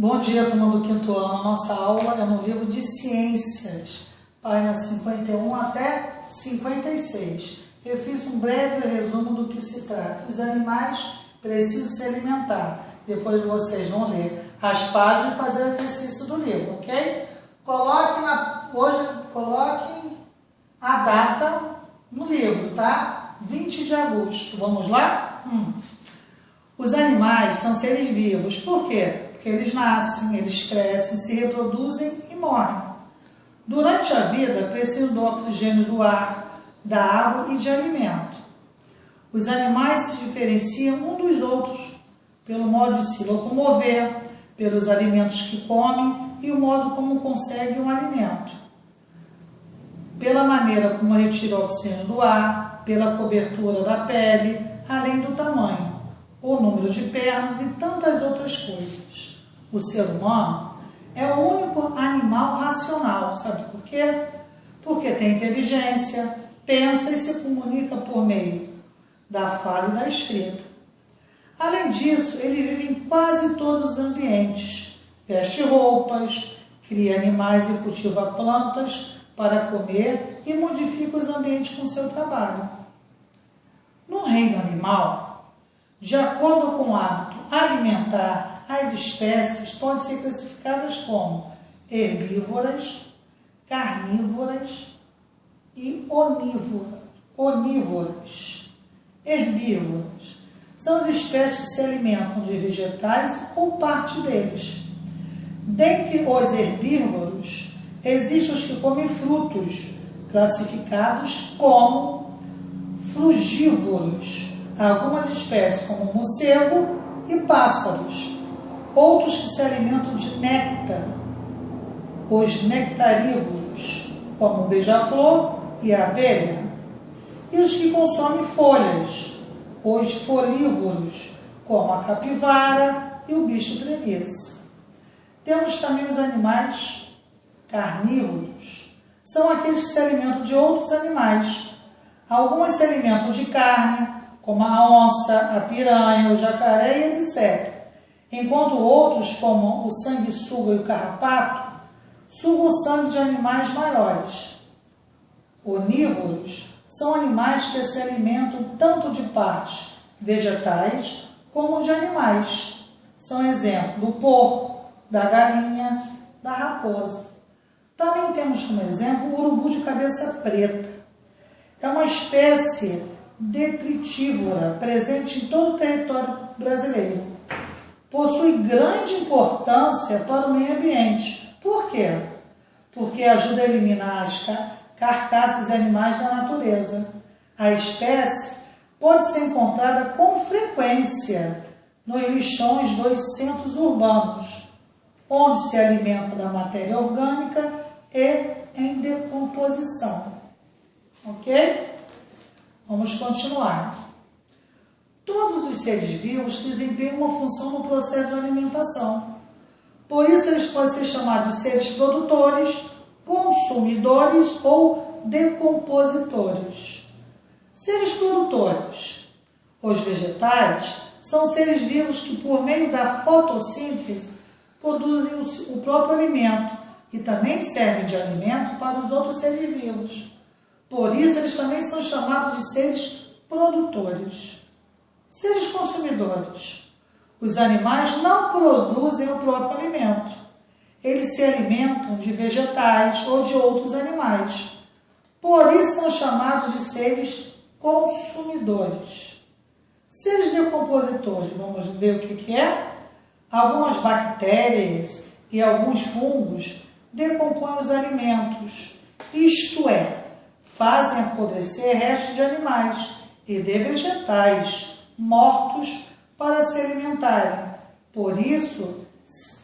Bom dia, turma do quinto ano. Nossa aula é no livro de Ciências, página 51 até 56. Eu fiz um breve resumo do que se trata. Os animais precisam se alimentar. Depois vocês vão ler as páginas e fazer o exercício do livro, ok? Coloque a data no livro, tá? 20 de agosto. Vamos lá? Os animais são seres vivos. Por quê? Porque eles nascem, eles crescem, se reproduzem e morrem. Durante a vida, precisam do oxigênio do ar, da água e de alimento. Os animais se diferenciam um dos outros pelo modo de se locomover, pelos alimentos que comem e o modo como conseguem o alimento, pela maneira como retiram o oxigênio do ar, pela cobertura da pele, além do tamanho, o número de pernas e tantas outras coisas. O ser humano é o único animal racional. Sabe por quê? Porque tem inteligência, pensa e se comunica por meio da fala e da escrita. Além disso, ele vive em quase todos os ambientes, veste roupas, cria animais e cultiva plantas para comer e modifica os ambientes com seu trabalho. No reino animal, de acordo com o hábito alimentar, as espécies podem ser classificadas como herbívoras, carnívoras e onívoras. Herbívoras são as espécies que se alimentam de vegetais ou parte deles. Dentre os herbívoros, existem os que comem frutos, classificados como frugívoros. Algumas espécies, como morcego e pássaros. Outros que se alimentam de néctar, os nectarívoros, como o beija-flor e a abelha. E os que consomem folhas, os folívoros, como a capivara e o bicho preguiça. Temos também os animais carnívoros. São aqueles que se alimentam de outros animais. Alguns se alimentam de carne, como a onça, a piranha, o jacaré e etc. Enquanto outros, como o sanguessuga e o carrapato, sugam o sangue de animais maiores. Onívoros são animais que se alimentam tanto de partes vegetais como de animais. São exemplo do porco, da galinha, da raposa. Também temos como exemplo o urubu de cabeça preta. É uma espécie detritívora presente em todo o território brasileiro. Possui grande importância para o meio ambiente. Por quê? Porque ajuda a eliminar as carcaças de animais da natureza. A espécie pode ser encontrada com frequência nos lixões dos centros urbanos, onde se alimenta da matéria orgânica e em decomposição. Ok? Vamos continuar. Todos os seres vivos desempenham uma função no processo de alimentação. Por isso, eles podem ser chamados de seres produtores, consumidores ou decompositores. Seres produtores. Os vegetais são seres vivos que, por meio da fotossíntese, produzem o próprio alimento e também servem de alimento para os outros seres vivos. Por isso, eles também são chamados de seres produtores. Seres consumidores. Os animais não produzem o próprio alimento. Eles se alimentam de vegetais ou de outros animais. Por isso são chamados de seres consumidores. Seres decompositores, vamos ver o que é? Algumas bactérias e alguns fungos decompõem os alimentos, isto é, fazem apodrecer restos de animais e de vegetais mortos para se alimentarem. Por isso,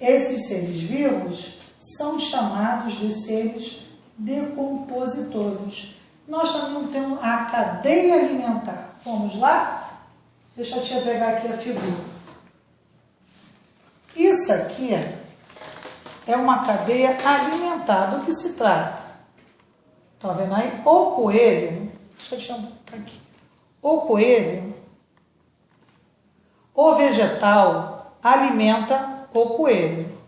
esses seres vivos são chamados de seres decompositores. Nós também temos a cadeia alimentar. Vamos lá? Deixa eu te pegar aqui a figura. Isso aqui é uma cadeia alimentar. Do que se trata? Está vendo aí? O coelho, deixa eu te botar aqui. O coelho, o vegetal alimenta o coelho.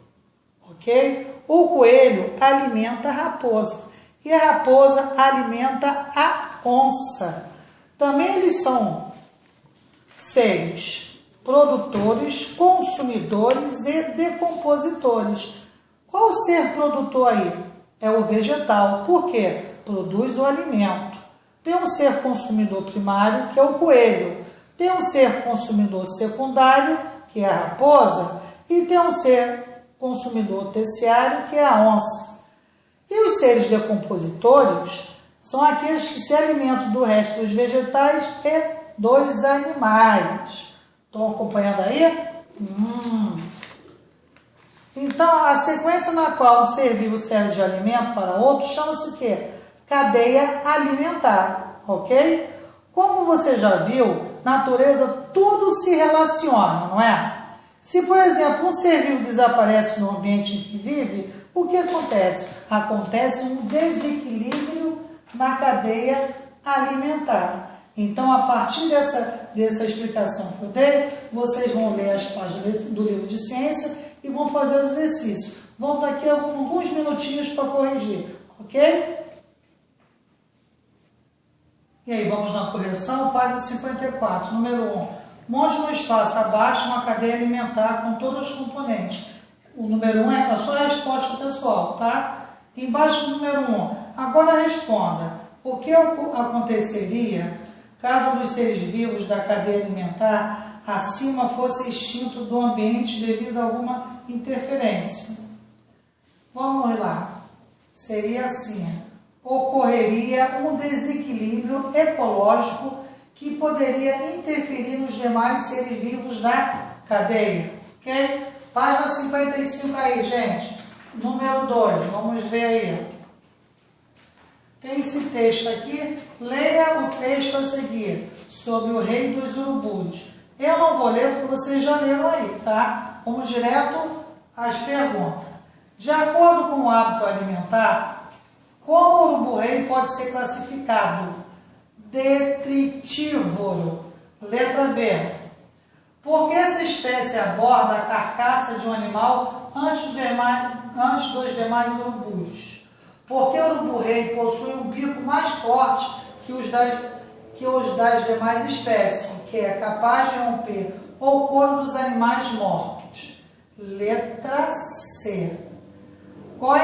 ok? O coelho alimenta a raposa e a raposa alimenta a onça. Também eles são seres produtores, consumidores e decompositores. Qual ser produtor aí? É o vegetal. Por quê? Produz o alimento. Tem um ser consumidor primário, que é o coelho. Tem um ser consumidor secundário, que é a raposa. E tem um ser consumidor terciário, que é a onça. E os seres decompositores são aqueles que se alimentam do resto dos vegetais e dos animais. Estão acompanhando aí? Então, a sequência na qual um ser vivo serve de alimento para outro chama-se o quê? Cadeia alimentar, ok? Como você já viu, natureza tudo se relaciona, não é? Se, por exemplo, um ser vivo desaparece no ambiente em que vive, o que acontece? Acontece um desequilíbrio na cadeia alimentar. Então, a partir dessa explicação que eu dei, vocês vão ler as páginas do livro de ciência e vão fazer os exercícios. Vão daqui a alguns minutinhos para corrigir, ok? E aí, vamos na correção, página 54, número 1. Monte no espaço abaixo uma cadeia alimentar com todos os componentes. O número 1 é só a resposta pessoal, tá? Embaixo do número 1. Agora responda. O que aconteceria caso um dos seres vivos da cadeia alimentar acima fosse extinto do ambiente devido a alguma interferência? Vamos lá. Seria assim. Ocorreria um desequilíbrio ecológico que poderia interferir nos demais seres vivos da cadeia. Ok? Página 55 aí, gente. Número 2. Vamos ver aí. Tem esse texto aqui. Leia o texto a seguir. Sobre o rei dos urubus. Eu não vou ler porque vocês já leram aí, tá? Vamos direto às perguntas. De acordo com o hábito alimentar, como o urubu-rei pode ser classificado? Detritívoro. Letra B. Por que essa espécie aborda a carcaça de um animal antes dos demais urubus? Porque o urubu-rei possui um bico mais forte que os das demais espécies, que é capaz de romper o couro dos animais mortos. Letra C. Qual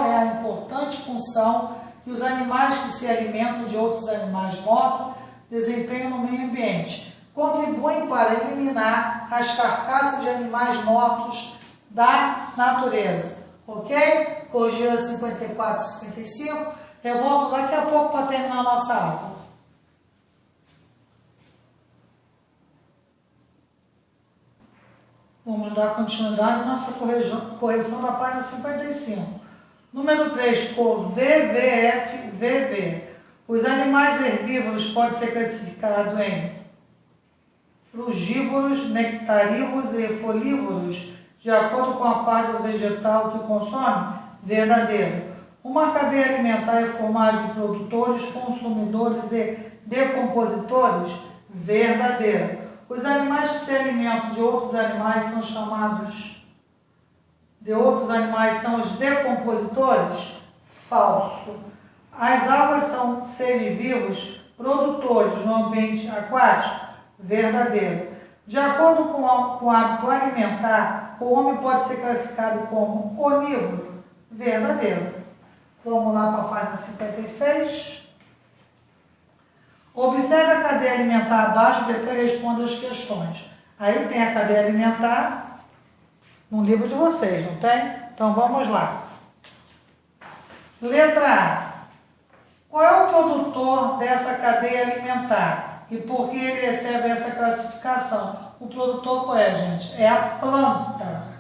é a importante função que os animais que se alimentam de outros animais mortos desempenham no meio ambiente? Contribuem para eliminar as carcaças de animais mortos da natureza. Ok? Corrigiram 54 e 55. Eu volto daqui a pouco para terminar a nossa aula. Vamos dar continuidade à nossa correção da página 55. Número 3, por VVFVV. Os animais herbívoros podem ser classificados em frugívoros, nectarívoros e folívoros, de acordo com a parte do vegetal que consome? Verdadeiro. Uma cadeia alimentar é formada de produtores, consumidores e decompositores? Verdadeiro. Os animais que se alimentam de outros animais são chamados são os decompositores? Falso. As algas são seres vivos produtores no ambiente aquático? Verdadeiro. De acordo com o hábito alimentar, o homem pode ser classificado como onívoro? Verdadeiro. Vamos lá para a página 56. Observe a cadeia alimentar abaixo e depois responda as questões. Aí tem a cadeia alimentar no livro de vocês, não tem? Então vamos lá. Letra A. Qual é o produtor dessa cadeia alimentar? E por que ele recebe essa classificação? O produtor qual é, gente? É a planta.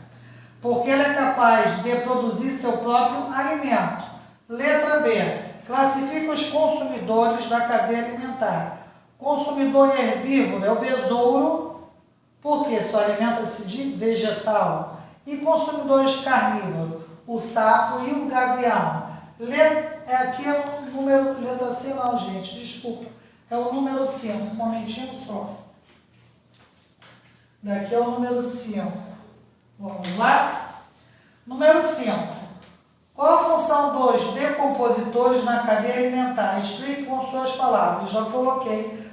Porque ela é capaz de produzir seu próprio alimento. Letra B. Classifica os consumidores da cadeia alimentar. Consumidor herbívoro é o besouro, porque só alimenta-se de vegetal. E consumidores carnívoros, o sapo e o gavião. Aqui é o número, letra C não, gente, desculpa. É o número 5, um momentinho só. Daqui é o número 5. Vamos lá? Número 5. Qual a função dos decompositores na cadeia alimentar? Explique com suas palavras. Já coloquei.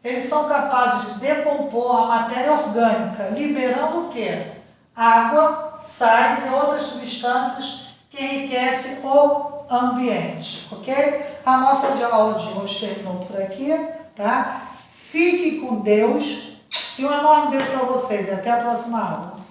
Eles são capazes de decompor a matéria orgânica, liberando o quê? Água, sais e outras substâncias que enriquecem o ambiente, ok? A nossa aula de hoje terminou por aqui, tá? Fique com Deus e um enorme beijo para vocês. Até a próxima aula.